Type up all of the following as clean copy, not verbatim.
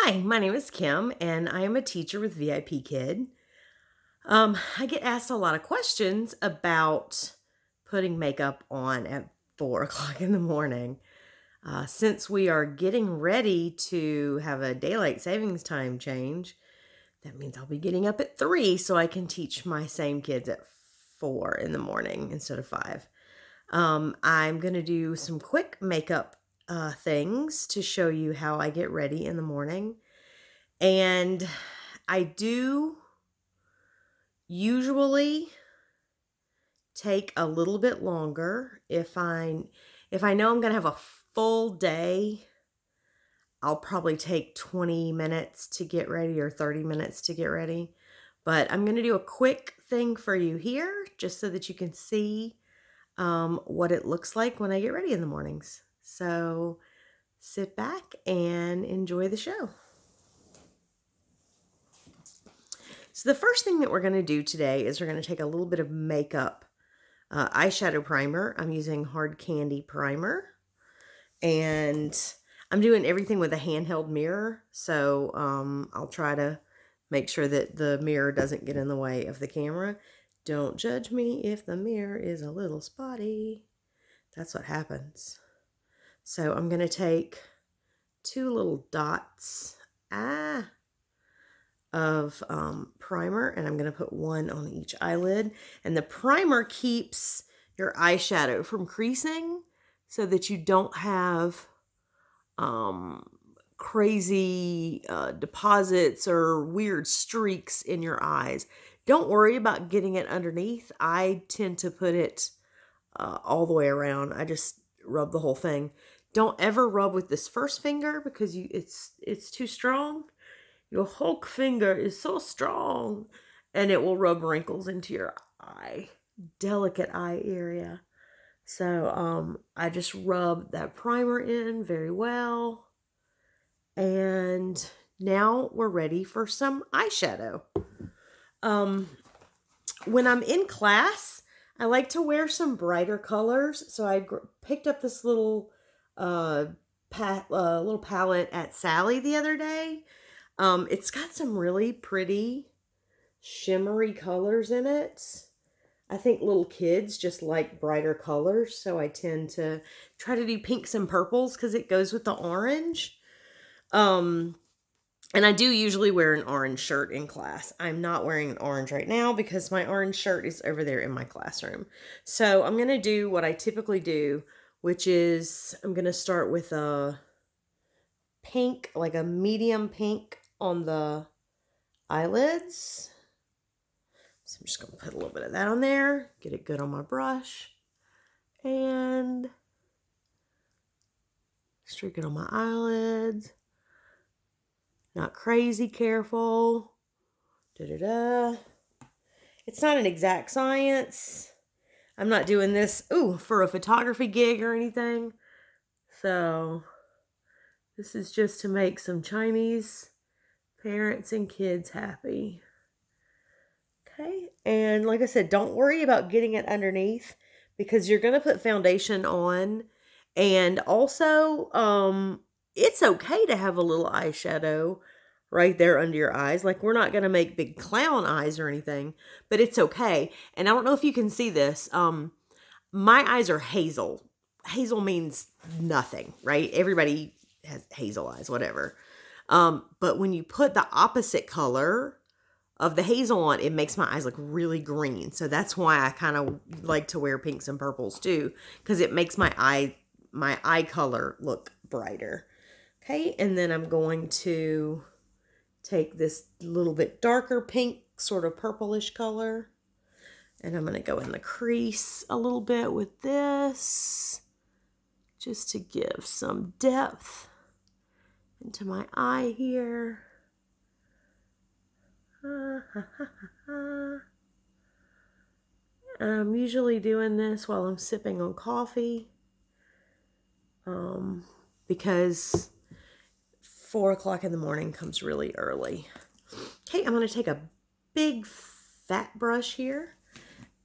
Hi, my name is Kim, and I am a teacher with VIP Kid. I get asked a lot of questions about putting makeup on at 4 o'clock in the morning. Since we are getting ready to have a daylight savings time change, that means I'll be getting up at 3 so I can teach my same kids at 4 in the morning instead of 5. I'm going to do some quick makeup things to show you how I get ready in the morning. And I do usually take a little bit longer if I know I'm going to have a full day. I'll probably take 20 minutes to get ready or 30 minutes to get ready. But I'm going to do a quick thing for you here just so that you can see what it looks like when I get ready in the mornings. So sit back and enjoy the show. So the first thing that we're going to do today is we're going to take a little bit of makeup eyeshadow primer. I'm using Hard Candy primer. And I'm doing everything with a handheld mirror. So I'll try to make sure that the mirror doesn't get in the way of the camera. Don't judge me if the mirror is a little spotty. That's what happens. So I'm going to take 2 little dots of primer, and I'm going to put 1 on each eyelid. And the primer keeps your eyeshadow from creasing so that you don't have crazy deposits or weird streaks in your eyes. Don't worry about getting it underneath. I tend to put it all the way around. I just rub the whole thing. Don't ever rub with this first finger because it's too strong. Your Hulk finger is so strong and it will rub wrinkles into your eye, delicate eye area. So I just rub that primer in very well. And now we're ready for some eyeshadow. When I'm in class, I like to wear some brighter colors. So I picked up this little palette at Sally the other day. It's got some really pretty shimmery colors in it. I think little kids just like brighter colors, so I tend to try to do pinks and purples because it goes with the orange. And I do usually wear an orange shirt in class. I'm not wearing an orange right now because my orange shirt is over there in my classroom. So I'm going to do what I typically do, which is I'm going to start with a pink, like a medium pink on the eyelids. So I'm just going to put a little bit of that on there, get it good on my brush, and streak it on my eyelids. Not crazy careful. Da-da-da. It's not an exact science. I'm not doing this, for a photography gig or anything. So this is just to make some Chinese parents and kids happy. Okay, and like I said, don't worry about getting it underneath because you're going to put foundation on. And also, it's okay to have a little eyeshadow right there under your eyes. Like, we're not going to make big clown eyes or anything, but it's okay. And I don't know if you can see this. My eyes are hazel. Hazel means nothing, right? Everybody has hazel eyes, whatever. But when you put the opposite color of the hazel on, it makes my eyes look really green. So that's why I kind of like to wear pinks and purples too, because it makes my eye color look brighter. Okay, and then I'm going to take this little bit darker pink, sort of purplish color, and I'm going to go in the crease a little bit with this, just to give some depth into my eye here. I'm usually doing this while I'm sipping on coffee, because 4 o'clock in the morning comes really early. Okay, I'm going to take a big fat brush here,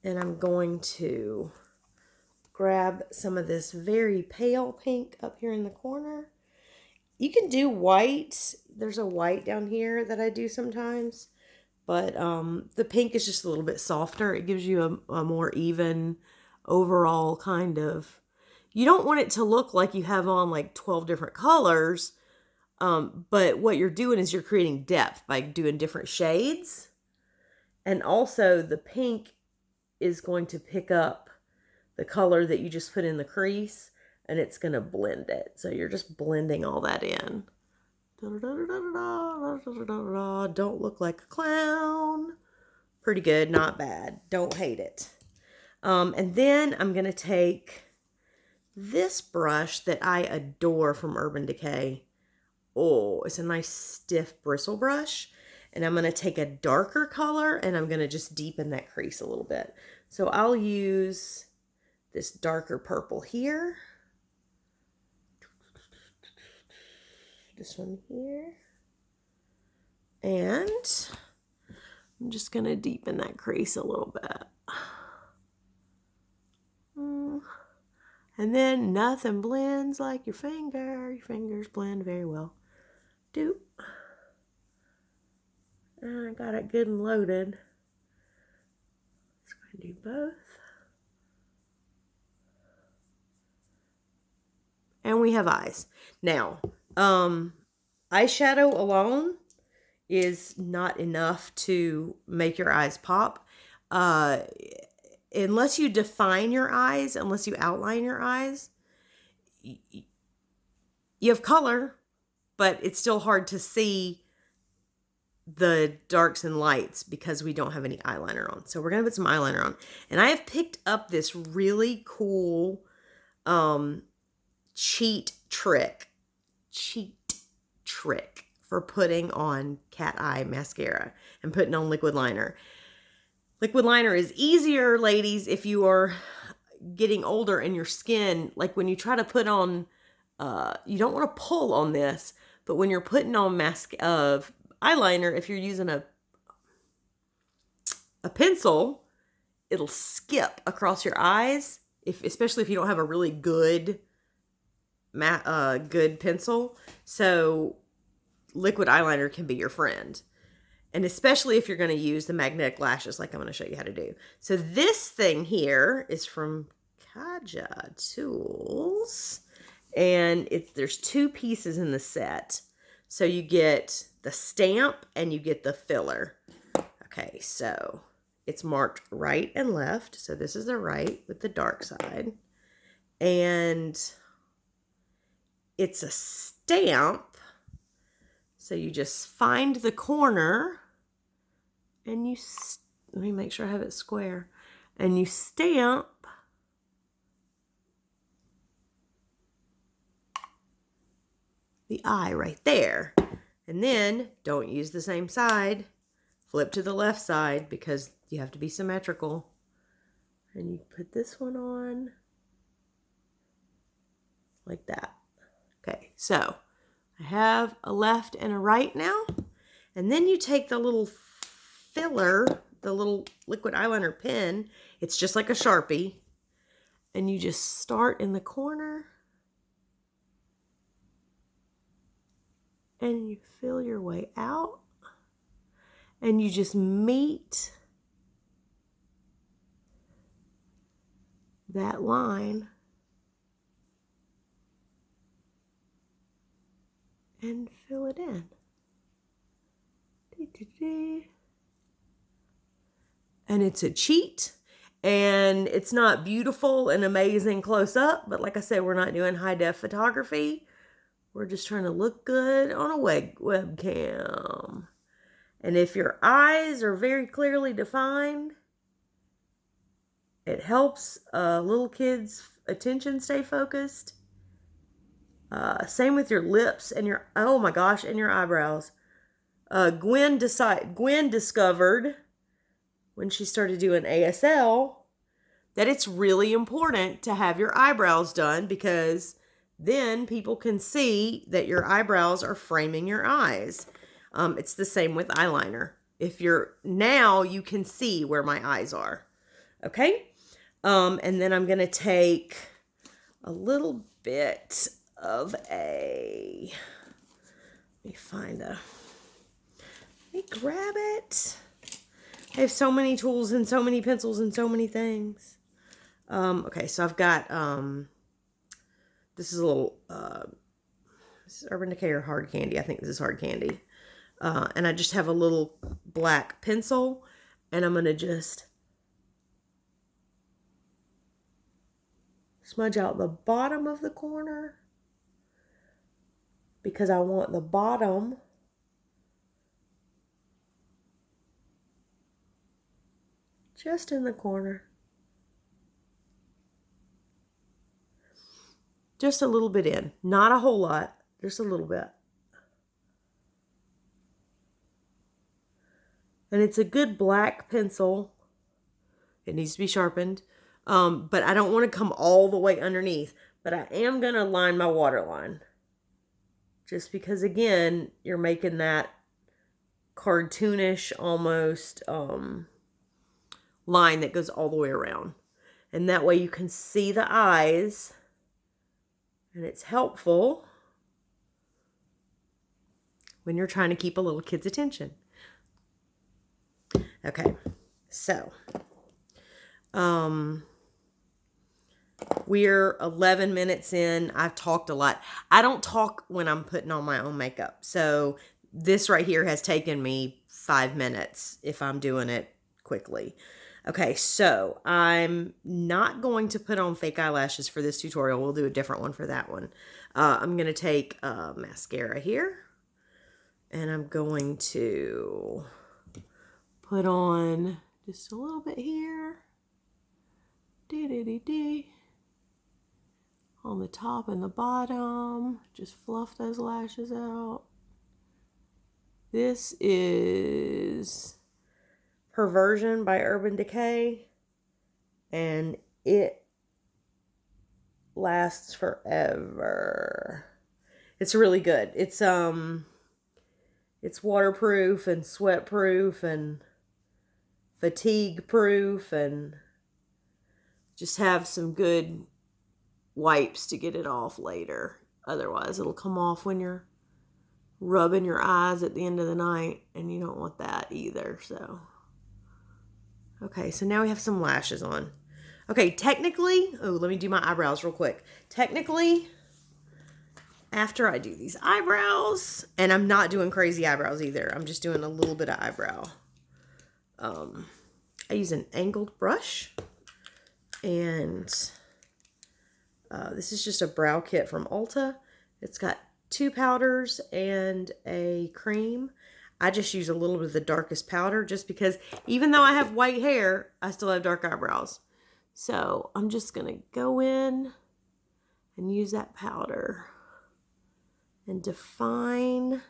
and I'm going to grab some of this very pale pink up here in the corner, You can do white. There's a white down here that I do sometimes. But the pink is just a little bit softer. It gives you a more even overall kind of... You don't want it to look like you have on like 12 different colors. But what you're doing is you're creating depth by doing different shades. And also the pink is going to pick up the color that you just put in the crease. And it's going to blend it. So you're just blending all that in. Don't look like a clown. Pretty good, not bad. Don't hate it. And then I'm going to take this brush that I adore from Urban Decay. Oh, it's a nice stiff bristle brush. And I'm going to take a darker color and I'm going to just deepen that crease a little bit. So I'll use this darker purple here. This one here. And I'm just going to deepen that crease a little bit. And then nothing blends like your finger. Your fingers blend very well. Doop. And I got it good and loaded. Let's go ahead and do both. And we have eyes. Now, eyeshadow alone is not enough to make your eyes pop. Unless you define your eyes, unless you outline your eyes, you have color, but it's still hard to see the darks and lights because we don't have any eyeliner on. So we're going to put some eyeliner on. And I have picked up this really cool cheat trick for putting on cat eye mascara and putting on liquid liner. Liquid liner is easier, ladies, if you are getting older and your skin, like when you try to put on, you don't want to pull on this, but when you're putting on eyeliner, if you're using a pencil, it'll skip across your eyes, especially if you don't have a really good pencil. So liquid eyeliner can be your friend. And especially if you're going to use the magnetic lashes like I'm going to show you how to do. So this thing here is from Kaja Tools. And there's 2 pieces in the set. So you get the stamp and you get the filler. Okay, so it's marked right and left. So this is the right with the dark side. And it's a stamp. So you just find the corner and let me make sure I have it square. And you stamp the eye right there. And then don't use the same side. Flip to the left side because you have to be symmetrical. And you put this one on like that. Okay, so I have a left and a right now. And then you take the little filler, the little liquid eyeliner pen. It's just like a Sharpie. And you just start in the corner. And you fill your way out. And you just meet that line. And fill it in. And it's a cheat. And it's not beautiful and amazing close up. But like I said, we're not doing high def photography. We're just trying to look good on a webcam. And if your eyes are very clearly defined, it helps little kids' attention stay focused. Same with your lips and your, oh my gosh, and your eyebrows. Gwen discovered when she started doing ASL that it's really important to have your eyebrows done because then people can see that your eyebrows are framing your eyes. It's the same with eyeliner. Now you can see where my eyes are. Okay? And then I'm going to take a little bit of a me find a, let me grab it. I have so many tools and so many pencils and so many things. Okay, so I've got, this is a little, this is Urban Decay or Hard Candy. I think this is Hard Candy. And I just have a little black pencil, and I'm going to just smudge out the bottom of the corner because I want the bottom just in the corner. Just a little bit in. Not a whole lot. Just a little bit. And it's a good black pencil. It needs to be sharpened. But I don't want to come all the way underneath. But I am going to line my waterline. Just because, again, you're making that cartoonish almost line that goes all the way around. And that way you can see the eyes. And it's helpful when you're trying to keep a little kid's attention. Okay, so we're 11 minutes in. I've talked a lot. I don't talk when I'm putting on my own makeup. So this right here has taken me 5 minutes if I'm doing it quickly. Okay, so I'm not going to put on fake eyelashes for this tutorial. We'll do a different one for that one. I'm going to take mascara here. And I'm going to put on just a little bit here. On the top and the bottom. Just fluff those lashes out. This is Perversion by Urban Decay. And it lasts forever. It's really good. It's waterproof and sweat-proof and fatigue-proof, and just have some good wipes to get it off later. Otherwise, it'll come off when you're rubbing your eyes at the end of the night, and you don't want that either. So, okay, so now we have some lashes on. Okay, technically, let me do my eyebrows real quick. Technically, after I do these eyebrows, and I'm not doing crazy eyebrows either. I'm just doing a little bit of eyebrow. I use an angled brush, and this is just a brow kit from Ulta. It's got 2 powders and a cream. I just use a little bit of the darkest powder just because even though I have white hair, I still have dark eyebrows. So I'm just going to go in and use that powder and define and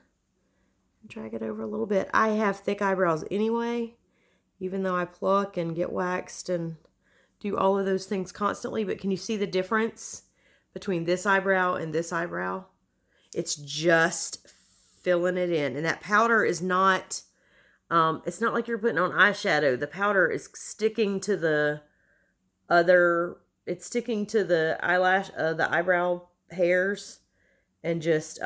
drag it over a little bit. I have thick eyebrows anyway, even though I pluck and get waxed and do all of those things constantly. But can you see the difference between this eyebrow and this eyebrow? It's just filling it in. And that powder is not, it's not like you're putting on eyeshadow. The powder is sticking to the it's sticking to the eyelash, the eyebrow hairs, and just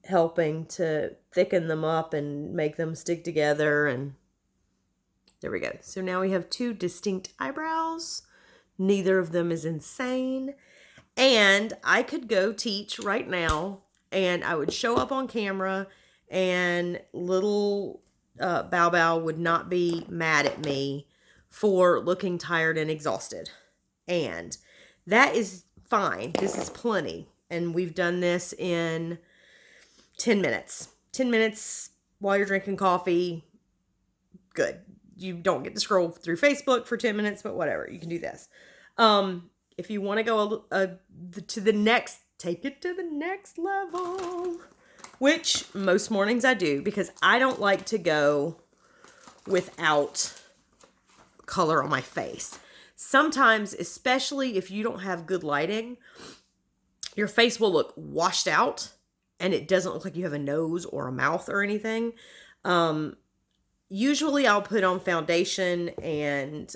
helping to thicken them up and make them stick together. And there we go. So now we have 2 distinct eyebrows. Neither of them is insane. And I could go teach right now, and I would show up on camera, and little Bao Bao would not be mad at me for looking tired and exhausted. And that is fine. This is plenty. And we've done this in 10 minutes. 10 minutes while you're drinking coffee. Good. You don't get to scroll through Facebook for 10 minutes, but whatever. You can do this. If you want to go to the next, take it to the next level, which most mornings I do, because I don't like to go without color on my face. Sometimes, especially if you don't have good lighting, your face will look washed out and it doesn't look like you have a nose or a mouth or anything. Usually I'll put on foundation and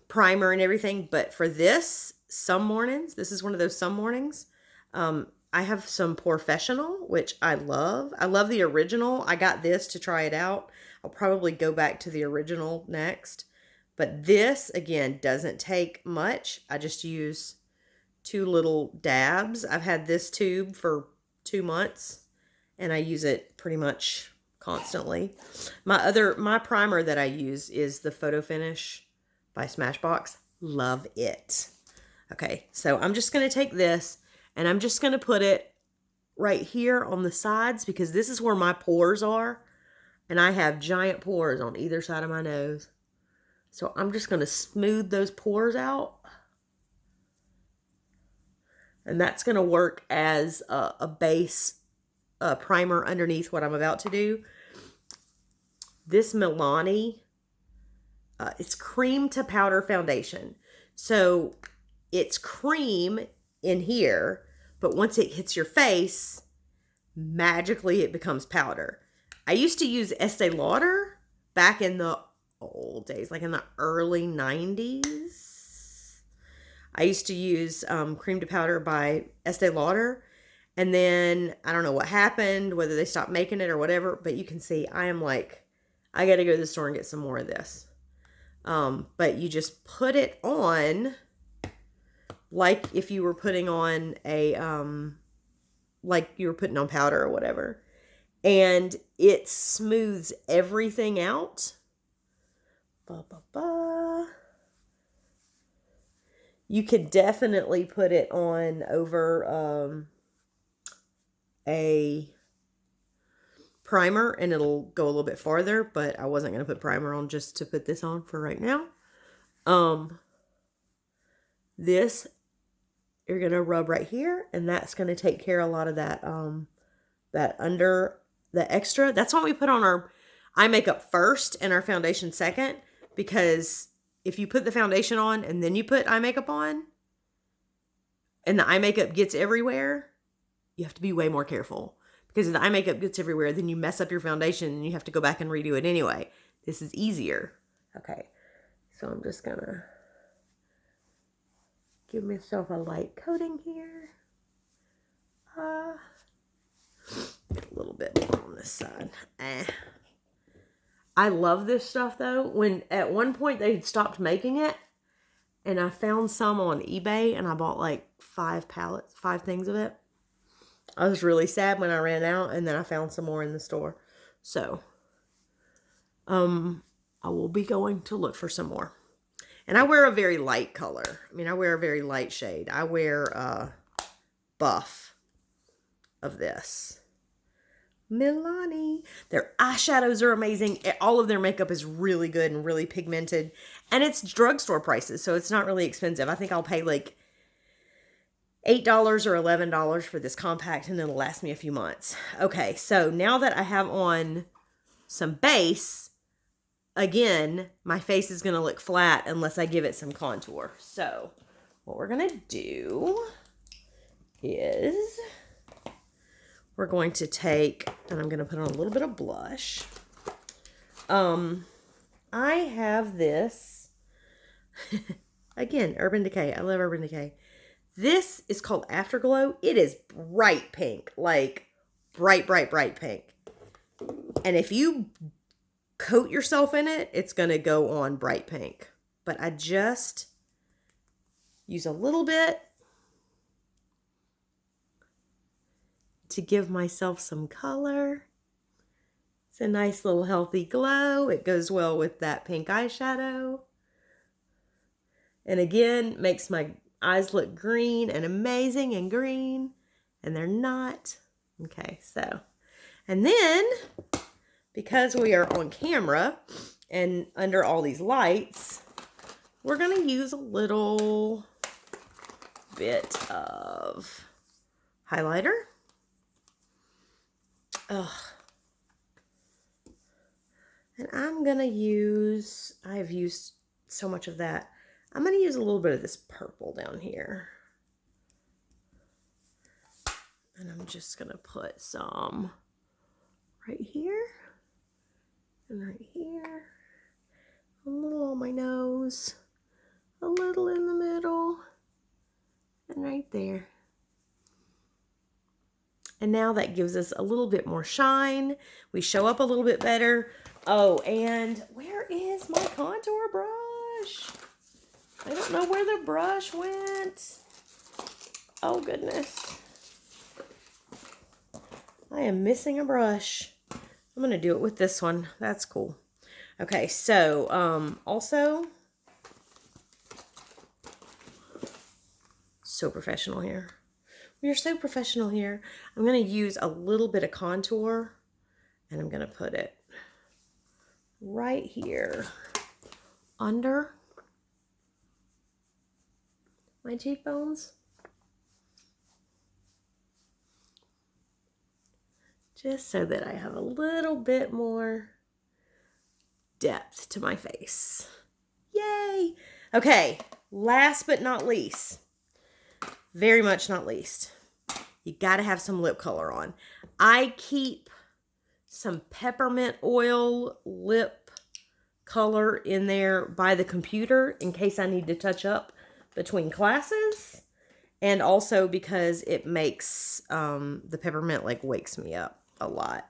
primer and everything, but for this, some mornings. This is one of those some mornings. I have some Professional, which I love. I love the original. I got this to try it out. I'll probably go back to the original next. But this, again, doesn't take much. I just use 2 little dabs. I've had this tube for 2 months, and I use it pretty much constantly. My primer that I use is the Photo Finish by Smashbox. Love it. Okay, so I'm just going to take this, and I'm just going to put it right here on the sides, because this is where my pores are, and I have giant pores on either side of my nose. So I'm just going to smooth those pores out. And that's going to work as a base primer underneath what I'm about to do. This Milani, it's cream to powder foundation. So it's cream in here, but once it hits your face, magically it becomes powder. I used to use Estee Lauder back in the old days, like in the early 90s. I used to use cream to powder by Estee Lauder. And then I don't know what happened, whether they stopped making it or whatever. But you can see I am like, I got to go to the store and get some more of this. But you just put it on like if you were putting on a, like you were putting on powder or whatever. And it smooths everything out. Ba, ba, ba. You could definitely put it on over a primer and it'll go a little bit farther, but I wasn't going to put primer on just to put this on for right now. This you're going to rub right here, and that's going to take care of a lot of that that under the extra. That's what we put on our eye makeup first and our foundation second, because if you put the foundation on and then you put eye makeup on and the eye makeup gets everywhere, you have to be way more careful, because if the eye makeup gets everywhere, then you mess up your foundation and you have to go back and redo it anyway. This is easier. Okay, so I'm just gonna give myself a light coating here. Get a little bit more on this side. I love this stuff though. When at one point they stopped making it, and I found some on eBay, and I bought like 5 pallets, 5 things of it. I was really sad when I ran out, and then I found some more in the store. So, I will be going to look for some more. And I wear a very light color. I mean, I wear a very light shade. I wear Buff of this. Milani. Their eyeshadows are amazing. All of their makeup is really good and really pigmented. And it's drugstore prices, so it's not really expensive. I think I'll pay like $8 or $11 for this compact, and it'll last me a few months. Okay, so now that I have on some base, again, my face is going to look flat unless I give it some contour. So what we're going to do is we're going to take, and I'm going to put on a little bit of blush. I have this, again, Urban Decay. I love Urban Decay. This is called Afterglow. It is bright pink, like bright, bright, bright pink. And if you coat yourself in it, it's going to go on bright pink. But I just use a little bit to give myself some color. It's a nice little healthy glow. It goes well with that pink eyeshadow. And again, makes my eyes look green and amazing and green. And they're not. Okay, so. And then, because we are on camera and under all these lights, we're going to use a little bit of highlighter. Ugh. And I'm going to use, I've used so much of that. I'm going to use a little bit of this purple down here. And I'm just going to put some right here and right here. A little on my nose. A little in the middle. And right there. And now that gives us a little bit more shine. We show up a little bit better. Oh, and where is my contour brush? I don't know where the brush went. Oh, goodness. I am missing a brush. I'm going to do it with this one. That's cool. Okay, so also, so professional here. We are so professional here. I'm going to use a little bit of contour, and I'm going to put it right here under my cheekbones. Just so that I have a little bit more depth to my face. Yay! Okay, last but not least, very much not least, you gotta have some lip color on. I keep some peppermint oil lip color in there by the computer in case I need to touch up between classes, and also because it makes the peppermint like wakes me up a lot.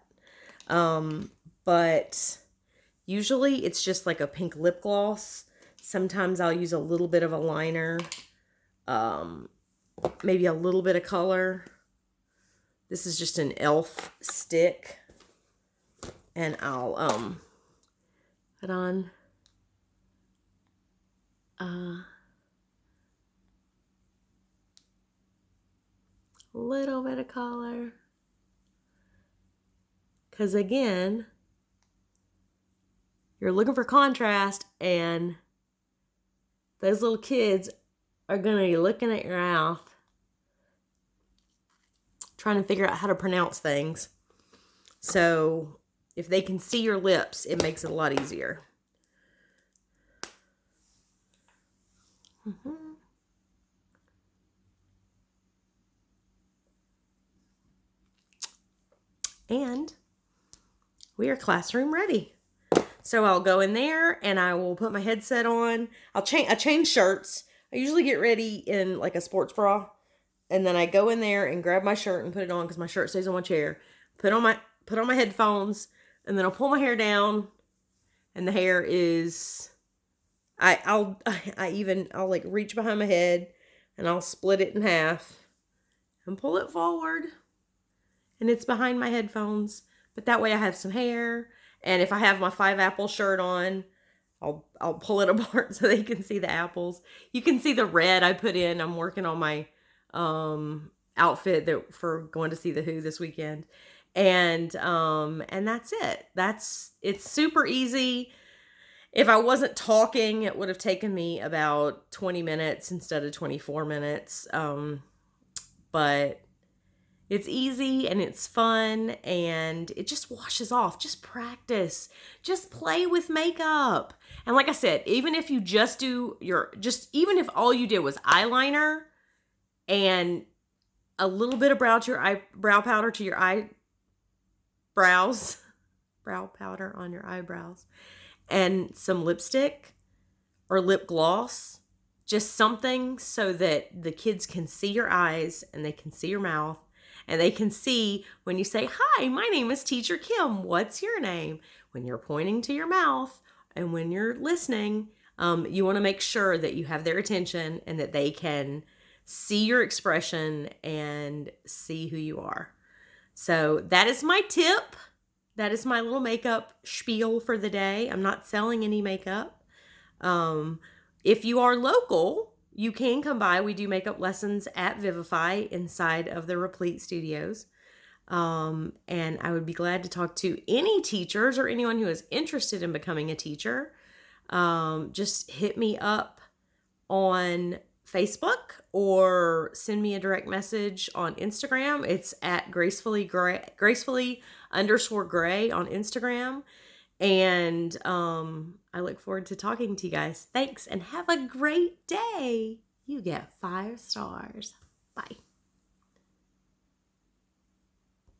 But usually it's just like a pink lip gloss. Sometimes I'll use a little bit of a liner, maybe a little bit of color. This is just an e.l.f. stick, and I'll put on a little bit of color, because again, you're looking for contrast, and those little kids are gonna be looking at your mouth trying to figure out how to pronounce things. So if they can see your lips, it makes it a lot easier. And we are classroom ready. So I'll go in there and I will put my headset on. I change shirts. I usually get ready in like a sports bra. And then I go in there and grab my shirt and put it on because my shirt stays on my chair. Put on my headphones, and then I'll pull my hair down, and the hair is I'll like reach behind my head and I'll split it in half and pull it forward, and it's behind my headphones. But that way I have some hair, and if I have my 5 apple shirt on, I'll pull it apart so they can see the apples. You can see the red I put in. I'm working on my outfit for going to see the Who this weekend, and that's it. It's super easy. If I wasn't talking, it would have taken me about 20 minutes instead of 24 minutes. But it's easy and it's fun and it just washes off. Just practice. Just play with makeup. And like I said, even if you just do even if all you did was eyeliner and a little bit of brow powder to your eyebrows, brow powder on your eyebrows, and some lipstick or lip gloss, just something so that the kids can see your eyes and they can see your mouth and they can see when you say, "Hi, my name is Teacher Kim. What's your name?" When you're pointing to your mouth and when you're listening, you want to make sure that you have their attention and that they can see your expression and see who you are. So that is my tip. That is my little makeup spiel for the day. I'm not selling any makeup. If you are local, you can come by. We do makeup lessons at Vivify inside of the Replete Studios. And I would be glad to talk to any teachers or anyone who is interested in becoming a teacher. Just hit me up on Facebook or send me a direct message on Instagram. It's at gracefully_gray on Instagram. And I look forward to talking to you guys. Thanks and have a great day. You get 5 stars. Bye.